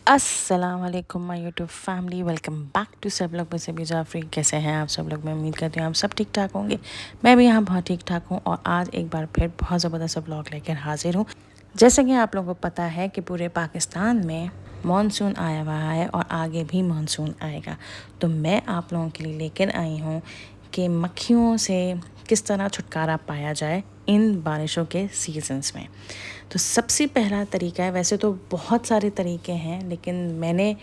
अस्सलाम वालेकुम my YouTube family, welcome back to सब लोग में सभी जाफरी। कैसे हैं आप सब लोग? मैं उम्मीद करती हूँ आप सब ठीक ठाक होंगे। मैं भी यहाँ बहुत ठीक ठाक हूँ और आज एक बार फिर बहुत ज़बरदस्त ब्लॉग लेकर हाजिर हूँ। जैसे कि आप लोगों को पता है कि पूरे पाकिस्तान में मॉनसून आया हुआ है और आगे भी मॉनसून आएगा, तो मैं आप लोगों के लिए लेकर आई हूँ कि मक्खियों से किस तरह छुटकारा पाया जाए इन बारिशों के सीजन्स में। तो सबसे पहला तरीका है, वैसे तो बहुत सारे तरीके हैं लेकिन मैंने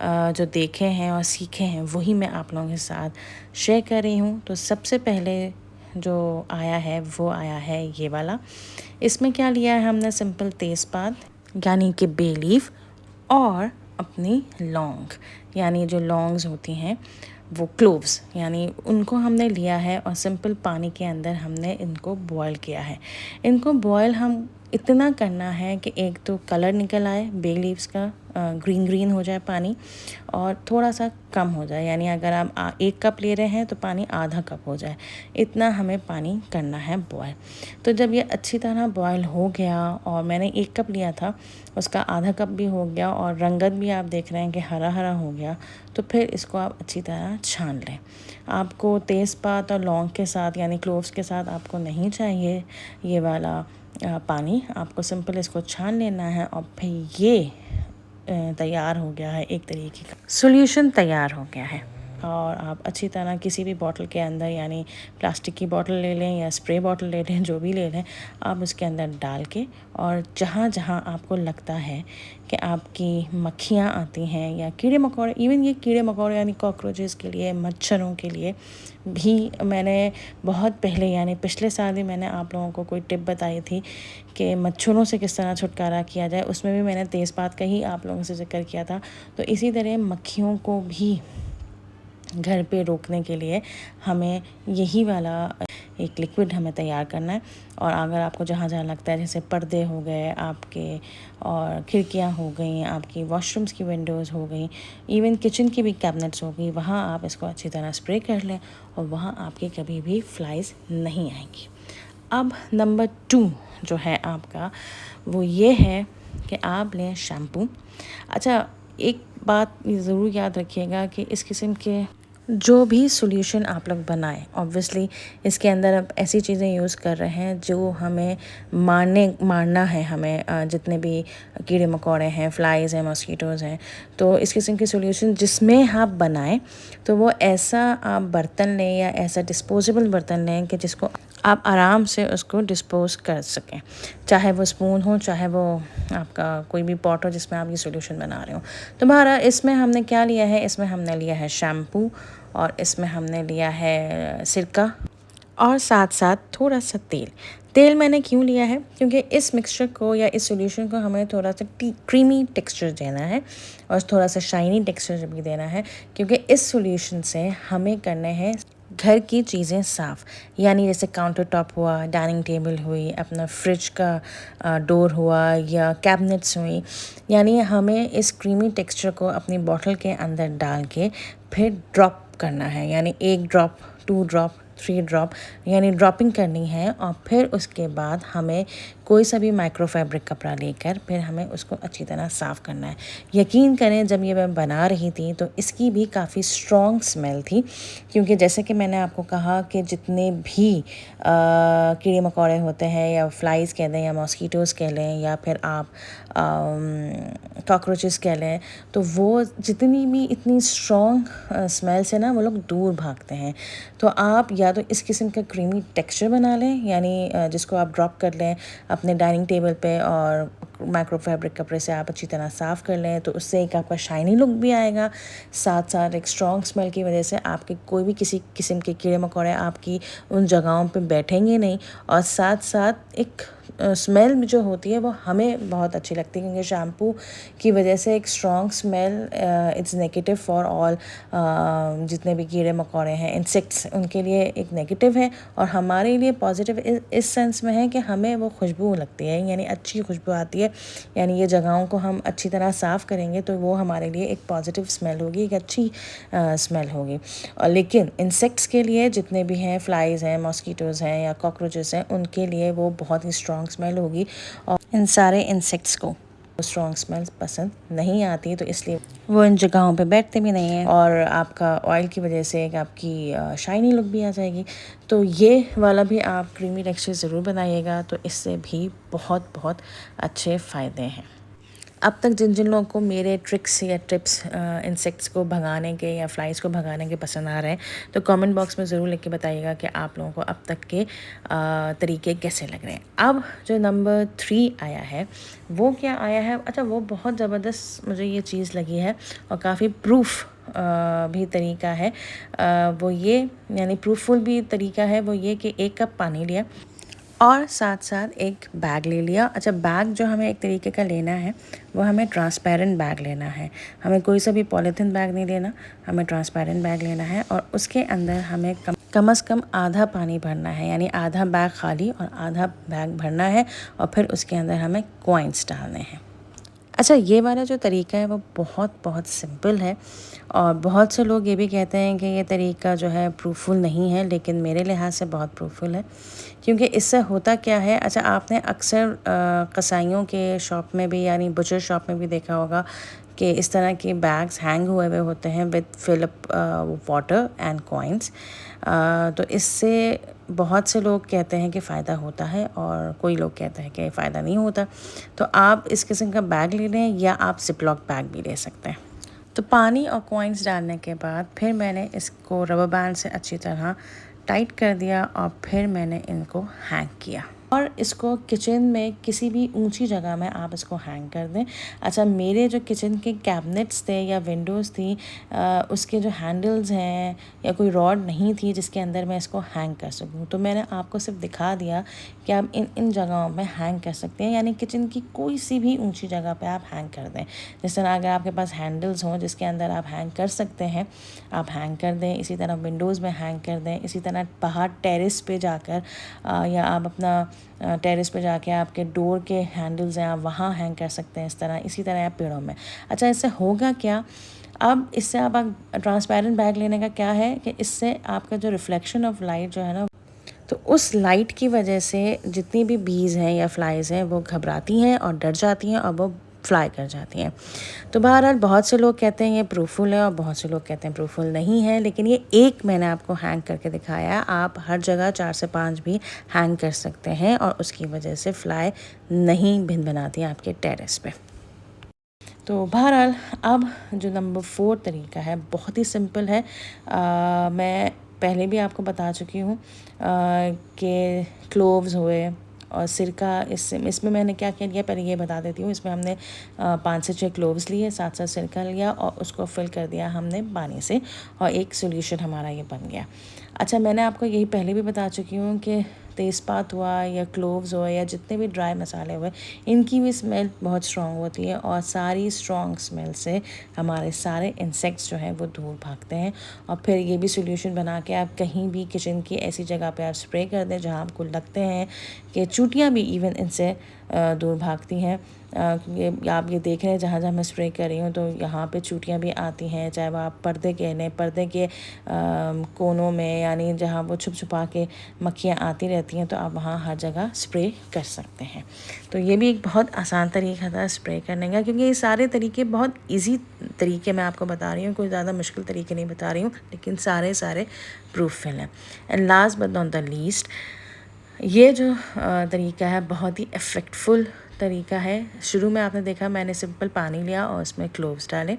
जो देखे हैं और सीखे हैं वही मैं आप लोगों के साथ शेयर कर रही हूँ। तो सबसे पहले जो आया है वो आया है ये वाला। इसमें क्या लिया है हमने? सिंपल तेज़पात यानी कि बे लीफ और अपनी लौंग यानी जो लौंग्स होती हैं वो क्लोव्स यानी उनको हमने लिया है और सिंपल पानी के अंदर हमने इनको बॉयल किया है। इनको बॉयल हम इतना करना है कि एक तो कलर निकल आए बे लीव्स का, ग्रीन ग्रीन हो जाए पानी और थोड़ा सा कम हो जाए, यानी अगर आप 1 कप ले रहे हैं तो पानी आधा कप हो जाए, इतना हमें पानी करना है बॉयल। तो जब ये अच्छी तरह बॉयल हो गया और मैंने 1 कप लिया था उसका आधा कप भी हो गया और रंगत भी आप देख रहे हैं कि हरा हरा हो गया, तो फिर इसको आप अच्छी तरह छान लें। आपको तेज़पात और लौंग के साथ यानी क्लोव्स के साथ आपको नहीं चाहिए ये वाला पानी, आपको सिंपल इसको छान लेना है और फिर ये तैयार हो गया है, एक तरीके का सॉल्यूशन तैयार हो गया है। और आप अच्छी तरह किसी भी बॉटल के अंदर, यानी प्लास्टिक की बॉटल ले लें या स्प्रे बॉटल ले लें, जो भी ले लें, आप उसके अंदर डाल के और जहाँ जहाँ आपको लगता है कि आपकी मक्खियाँ आती हैं या कीड़े मकोड़े, इवन ये कीड़े मकोड़े यानी कॉकरोचेस के लिए, मच्छरों के लिए भी मैंने बहुत पहले यानी पिछले साल ही मैंने आप लोगों को कोई टिप बताई थी कि मच्छरों से किस तरह छुटकारा किया जाए। उसमें भी मैंने तेज़पात का ही आप लोगों से जिक्र किया था। तो इसी तरह मक्खियों को भी घर पे रोकने के लिए हमें यही वाला एक लिक्विड हमें तैयार करना है। और अगर आपको जहाँ जहाँ लगता है, जैसे पर्दे हो गए आपके और खिड़कियाँ हो गई, आपकी वॉशरूम्स की विंडोज़ हो गई, इवन किचन की भी कैबिनेट्स हो गई, वहाँ आप इसको अच्छी तरह स्प्रे कर लें और वहाँ आपकी कभी भी फ्लाइज नहीं आएंगी। अब नंबर 2 जो है आपका वो ये है कि आप लें शैम्पू। अच्छा, एक बात ज़रूर याद रखिएगा कि इस किस्म के जो भी सॉल्यूशन आप लोग बनाएं, ऑब्वियसली इसके अंदर आप ऐसी चीज़ें यूज़ कर रहे हैं जो हमें मारना है, हमें जितने भी कीड़े मकोड़े हैं, फ्लाइज़ हैं, मॉस्किटोज़ हैं। तो इस किस्म के सॉल्यूशन जिसमें आप बनाएं तो वो ऐसा आप बर्तन लें या ऐसा डिस्पोजेबल बर्तन लें कि जिसको आप आराम से उसको डिस्पोज कर सकें, चाहे वो स्पून हो, चाहे वो आपका कोई भी पॉट हो जिसमें आप ये सॉल्यूशन बना रहे हो। तो बहरहाल इसमें हमने क्या लिया है? इसमें हमने लिया है शैम्पू और इसमें हमने लिया है सिरका और साथ साथ थोड़ा सा तेल। तेल मैंने क्यों लिया है? क्योंकि इस मिक्सचर को या इस सॉल्यूशन को हमें थोड़ा सा क्रीमी टेक्सचर देना है और थोड़ा सा शाइनी टेक्सचर भी देना है, क्योंकि इस सॉल्यूशन से हमें करने हैं घर की चीज़ें साफ़, यानी जैसे काउंटर टॉप हुआ, डाइनिंग टेबल हुई, अपना फ्रिज का डोर हुआ या कैबिनेट्स हुई। यानी हमें इस क्रीमी टेक्सचर को अपनी बॉटल के अंदर डाल के फिर ड्रॉप करना है, यानी 1 ड्रॉप, 2 ड्रॉप, 3 ड्रॉप, यानी ड्रॉपिंग करनी है। और फिर उसके बाद हमें कोई सा भी माइक्रो फैब्रिक कपड़ा लेकर फिर हमें उसको अच्छी तरह साफ़ करना है। यकीन करें, जब ये मैं बना रही थी तो इसकी भी काफ़ी स्ट्रॉन्ग स्मेल थी, क्योंकि जैसे कि मैंने आपको कहा कि जितने भी कीड़े मकोड़े होते हैं या फ्लाइज़ कह लें या मॉस्किटोज़ कह लें या फिर आप कॉकरोचेस कह लें, तो वो जितनी भी इतनी स्ट्रॉन्ग स्मेल से ना वो लोग दूर भागते हैं। तो आप या तो इस किस्म का क्रीमी टेक्सचर बना लें, यानी जिसको आप ड्रॉप कर लें अपने डाइनिंग टेबल पे और माइक्रो फैब्रिक कपड़े से आप अच्छी तरह साफ़ कर लें, तो उससे एक आपका शाइनी लुक भी आएगा, साथ साथ एक स्ट्रॉन्ग स्मेल की वजह से आपके कोई भी किसी किस्म के कीड़े मकोड़े आपकी उन जगहों पे बैठेंगे नहीं। और साथ साथ एक स्मेल जो होती है वो हमें बहुत अच्छी लगती है, क्योंकि शैम्पू की वजह से एक strong smell it's negative for all, जितने भी कीड़े मकोड़े हैं, इंसेक्ट्स, उनके लिए एक नेगेटिव है और हमारे लिए पॉजिटिव इस सेंस में है कि हमें वो खुशबू लगती है, यानी अच्छी खुशबू आती है। यानी ये जगहों को हम अच्छी तरह साफ़ करेंगे तो वो हमारे लिए एक पॉजिटिव स्मेल होगी, एक अच्छी स्मेल होगी। और लेकिन इंसेक्ट्स के लिए, जितने भी हैं, फ्लाइज़ हैं, मॉस्किटोज़ हैं या कॉकरोचेस हैं, उनके लिए वो बहुत ही स्ट्रॉन्ग स्मेल होगी और इन सारे इंसेक्ट्स को स्ट्रॉन्ग स्मेल पसंद नहीं आती, तो इसलिए वो इन जगहों पे बैठते भी नहीं हैं और आपका ऑयल की वजह से आपकी शाइनी लुक भी आ जाएगी। तो ये वाला भी आप क्रीमी टेक्सचर ज़रूर बनाइएगा, तो इससे भी बहुत बहुत अच्छे फ़ायदे हैं। अब तक जिन जिन लोगों को मेरे ट्रिक्स या टिप्स इंसेक्ट्स को भगाने के या फ्लाइज़ को भगाने के पसंद आ रहे हैं, तो कमेंट बॉक्स में ज़रूर लिख के बताइएगा कि आप लोगों को अब तक के तरीके कैसे लग रहे हैं। अब जो नंबर 3 आया है वो क्या आया है, अच्छा वो बहुत ज़बरदस्त मुझे ये चीज़ लगी है और काफ़ी प्रूफ भी तरीका है। वो ये यानी प्रूफफुल भी तरीका है, वो ये कि 1 कप पानी लिया और साथ साथ एक बैग ले लिया। अच्छा, बैग जो हमें एक तरीके का लेना है वो हमें ट्रांसपेरेंट बैग लेना है, हमें कोई सा भी पॉलीथीन बैग नहीं लेना, हमें ट्रांसपेरेंट बैग लेना है और उसके अंदर हमें कम से कम आधा पानी भरना है, यानी आधा बैग खाली और आधा बैग भरना है और फिर उसके अंदर हमें कॉइन्स डालने हैं। अच्छा, ये वाला जो तरीका है वो बहुत बहुत सिंपल है और बहुत से लोग ये भी कहते हैं कि ये तरीका जो है प्रूफफुल नहीं है, लेकिन मेरे लिहाज से बहुत प्रूफफुल है। क्योंकि इससे होता क्या है, अच्छा आपने अक्सर कसाइयों के शॉप में भी यानी बुचर शॉप में भी देखा होगा कि इस तरह के बैग्स हैंग हुए हुए होते हैं with fill up water and coins. तो इससे बहुत से लोग कहते हैं कि फ़ायदा होता है और कोई लोग कहते हैं कि फ़ायदा नहीं होता। तो आप इस किस्म का बैग ले लें या आप जिपलॉक बैग भी ले सकते हैं। तो पानी और कॉइन्स डालने के बाद फिर मैंने इसको रबर बैंड से अच्छी तरह टाइट कर दिया और फिर मैंने इनको हैंग किया और इसको किचन में किसी भी ऊंची जगह में आप इसको हैंग कर दें। अच्छा, मेरे जो किचन के कैबिनेट्स थे या विंडोज़ थी उसके जो हैंडल्स हैं या कोई रॉड नहीं थी जिसके अंदर मैं इसको हैंग कर सकूं, तो मैंने आपको सिर्फ दिखा दिया कि आप इन जगहों में हैंग कर सकते हैं, यानी किचन की कोई सी भी ऊंची जगह पे आप हैंग कर दें। जिस तरह अगर आपके पास हैंडल्स हों जिसके अंदर आप हैंग कर सकते हैं, आप हैंग कर दें। इसी तरह विंडोज़ में हैंग कर दें। इसी तरह बाहर टेरेस पे जाकर या आप अपना टेरेस पे जाके आपके डोर के हैंडल्स हैं आप वहाँ हैंग कर सकते हैं इस तरह। इसी तरह आप पेड़ों में। अच्छा, इससे होगा क्या, अब इससे आप ट्रांसपेरेंट बैग लेने का क्या है कि इससे आपका जो रिफ्लेक्शन ऑफ लाइट जो है ना, तो उस लाइट की वजह से जितनी भी बीज हैं या फ्लाइज़ हैं वो घबराती हैं और डर जाती हैं और वो फ्लाई कर जाती हैं। तो बहरहाल बहुत से लोग कहते हैं ये प्रूफफुल है और बहुत से लोग कहते हैं प्रूफफुल नहीं है, लेकिन ये एक मैंने आपको हैंग करके दिखाया। आप हर जगह 4 से 5 भी हैंग कर सकते हैं और उसकी वजह से फ्लाई नहीं भिनभिनाती आपके टेरेस पे। तो बहरहाल अब जो नंबर 4 तरीका है बहुत ही सिंपल है। मैं पहले भी आपको बता चुकी हूँ कि क्लोव्स हुए और सिरका, इसमें मैंने क्या क्या लिया पहले ये बता देती हूँ। इसमें हमने 5 से 6 क्लोव्स लिए, साथ साथ सिरका लिया और उसको फिल कर दिया हमने पानी से और एक सोल्यूशन हमारा ये बन गया। अच्छा, मैंने आपको यही पहले भी बता चुकी हूँ कि तेज़पात हुआ या क्लोव्स हुआ या जितने भी ड्राई मसाले हुए, इनकी भी स्मेल बहुत स्ट्रॉन्ग होती है और सारी स्ट्रॉन्ग स्मेल से हमारे सारे इंसेक्ट्स जो हैं वो दूर भागते हैं। और फिर ये भी सोल्यूशन बना के आप कहीं भी किचन की ऐसी जगह पे आप स्प्रे कर दें जहाँ आपको लगते हैं कि चूटियाँ भी इवन इनसे दूर भागती हैं। क्योंकि आप ये देख रहे हैं जहाँ जहाँ मैं स्प्रे कर रही हूँ तो यहाँ पे चूटियाँ भी आती हैं, चाहे वो आप पर्दे के लें, पर्दे के कोनों में, यानी जहाँ वो छुप छुपा के मक्खियाँ आती रहती हैं, तो आप वहाँ हर जगह स्प्रे कर सकते हैं। तो ये भी एक बहुत आसान तरीका था स्प्रे करने का, क्योंकि ये सारे तरीके बहुत ईजी तरीके मैं आपको बता रही हूँ, कोई ज़्यादा मुश्किल तरीके नहीं बता रही हूँ, लेकिन सारे प्रूफफुल हैं। And last but not the least, ये जो तरीका है बहुत ही इफ़ेक्टफुल तरीका है। शुरू में आपने देखा मैंने सिंपल पानी लिया और उसमें क्लोव्स डाले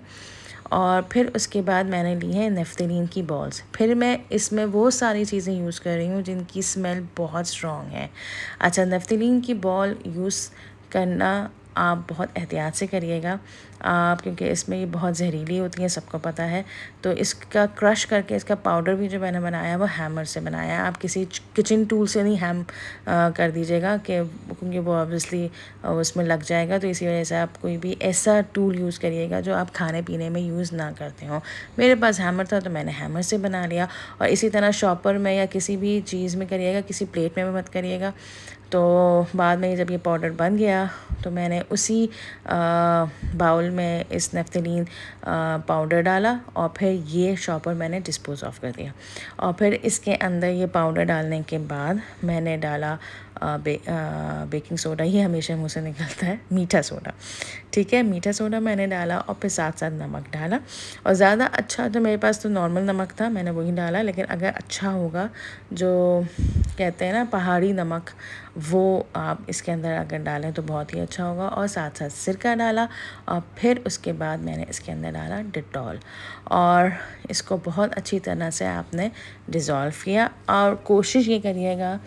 और फिर उसके बाद मैंने ली है नेफ्थलीन की बॉल्स। फिर मैं इसमें वो सारी चीज़ें यूज़ कर रही हूँ जिनकी स्मेल बहुत स्ट्रॉन्ग है। अच्छा, नेफ्थलीन की बॉल यूज़ करना आप बहुत एहतियात से करिएगा आप, क्योंकि इसमें ये बहुत जहरीली होती हैं, सबको पता है। तो इसका क्रश करके इसका पाउडर भी जो मैंने बनाया वो हैमर से बनाया है। आप किसी किचन टूल से नहीं हैम कर दीजिएगा क्योंकि वो ऑब्वियसली उसमें लग जाएगा। तो इसी वजह से आप कोई भी ऐसा टूल यूज़ करिएगा जो आप खाने पीने में यूज़ ना करते हो। मेरे पास हैमर था तो मैंने हैमर से बना लिया। और इसी तरह शॉपर में या किसी भी चीज़ में करिएगा, किसी प्लेट में मत करिएगा। तो बाद में जब ये पाउडर बन गया तो मैंने उसी बाउल में इस नेफ्थलीन पाउडर डाला और फिर ये शॉपर मैंने डिस्पोज ऑफ कर दिया। और फिर इसके अंदर ये पाउडर डालने के बाद मैंने डाला बेकिंग सोडा, ये हमेशा मुँह से निकलता है, मीठा सोडा, ठीक है, मीठा सोडा मैंने डाला और फिर साथ साथ नमक डाला। और ज़्यादा अच्छा तो मेरे पास तो नॉर्मल नमक था, मैंने वही डाला, लेकिन अगर अच्छा होगा जो कहते हैं ना पहाड़ी नमक, वो आप इसके अंदर अगर डालें तो बहुत ही अच्छा होगा। और साथ साथ सिरका डाला और फिर उसके बाद मैंने इसके अंदर डाला डिटॉल और इसको बहुत अच्छी तरह से आपने डिज़ोल्व किया। और कोशिश ये करिएगा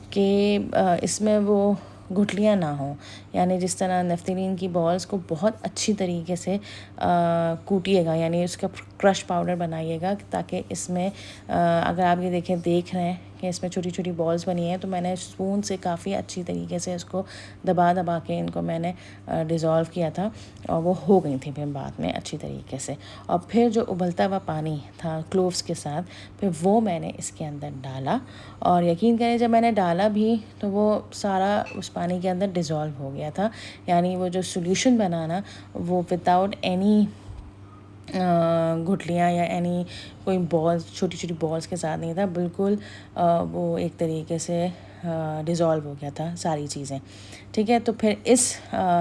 कि इसमें वो गुठलियाँ ना हों, यानी जिस तरह नेफ्थलीन की बॉल्स को बहुत अच्छी तरीके से कूटिएगा, यानी उसका क्रश पाउडर बनाइएगा, ताकि इसमें अगर आप ये देख रहे हैं कि इसमें छोटी छोटी बॉल्स बनी हैं, तो मैंने स्पून से काफ़ी अच्छी तरीके से इसको दबा के इनको मैंने डिज़ोल्व किया था और वो हो गई थी फिर बाद में अच्छी तरीके से। और फिर जो उबलता हुआ पानी था क्लोव्स के साथ, फिर वो मैंने इसके अंदर डाला और यकीन करें जब मैंने डाला भी तो वो सारा उस पानी के अंदर डिज़ोल्व हो गया था, यानी वो जो सॉल्यूशन बना ना वो विदाउट एनी गुठलियाँ या एनी कोई बॉल्स, छोटी छोटी बॉल्स के साथ नहीं था, बिल्कुल वो एक तरीके से डिज़ोल्व हो गया था सारी चीज़ें, ठीक है। तो फिर इस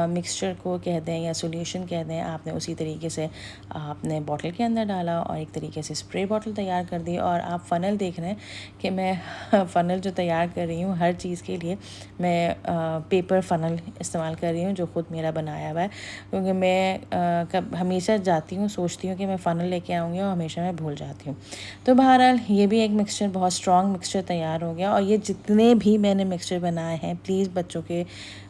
मिक्सचर को कह दें या सॉल्यूशन कह दें, आपने उसी तरीके से आपने बॉटल के अंदर डाला और एक तरीके से स्प्रे बॉटल तैयार कर दी। और आप फ़नल देख रहे हैं कि मैं फ़नल जो तैयार कर रही हूँ हर चीज़ के लिए मैं पेपर फ़नल इस्तेमाल कर रही हूँ जो ख़ुद मेरा बनाया हुआ है, क्योंकि मैं हमेशा जाती हूँ सोचती हूँ कि मैं फ़नल लेके आऊँगी और हमेशा मैं भूल जाती हूँ। तो बहरहाल ये भी एक मिक्सचर, बहुत स्ट्रॉन्ग मिक्सचर तैयार हो गया। और ये जितने भी मैंने मिक्सचर बनाए हैं प्लीज़ बच्चों के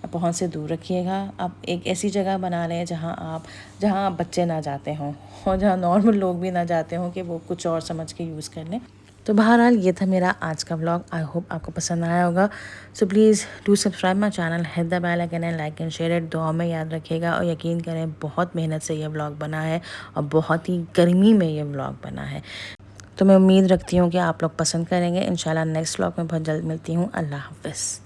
पहुंच से दूर रखिएगा। आप एक ऐसी जगह बना लें जहां बच्चे ना जाते हों और जहां नॉर्मल लोग भी ना जाते हों कि वो कुछ और समझ के यूज़ कर लें। तो बहरहाल ये था मेरा आज का व्लॉग, आई होप आपको पसंद आया होगा। So please do subscribe my channel, hit the bell icon and like and share it. दुआ में याद रखिएगा और यकीन करें बहुत मेहनत से ये व्लॉग बना है और बहुत ही गर्मी में ये व्लॉग बना है। तो मैं उम्मीद रखती हूँ कि आप लोग पसंद करेंगे। इंशाल्लाह नेक्स्ट व्लॉग में बहुत जल्द मिलती हूँ। अल्लाह हाफ़िज़।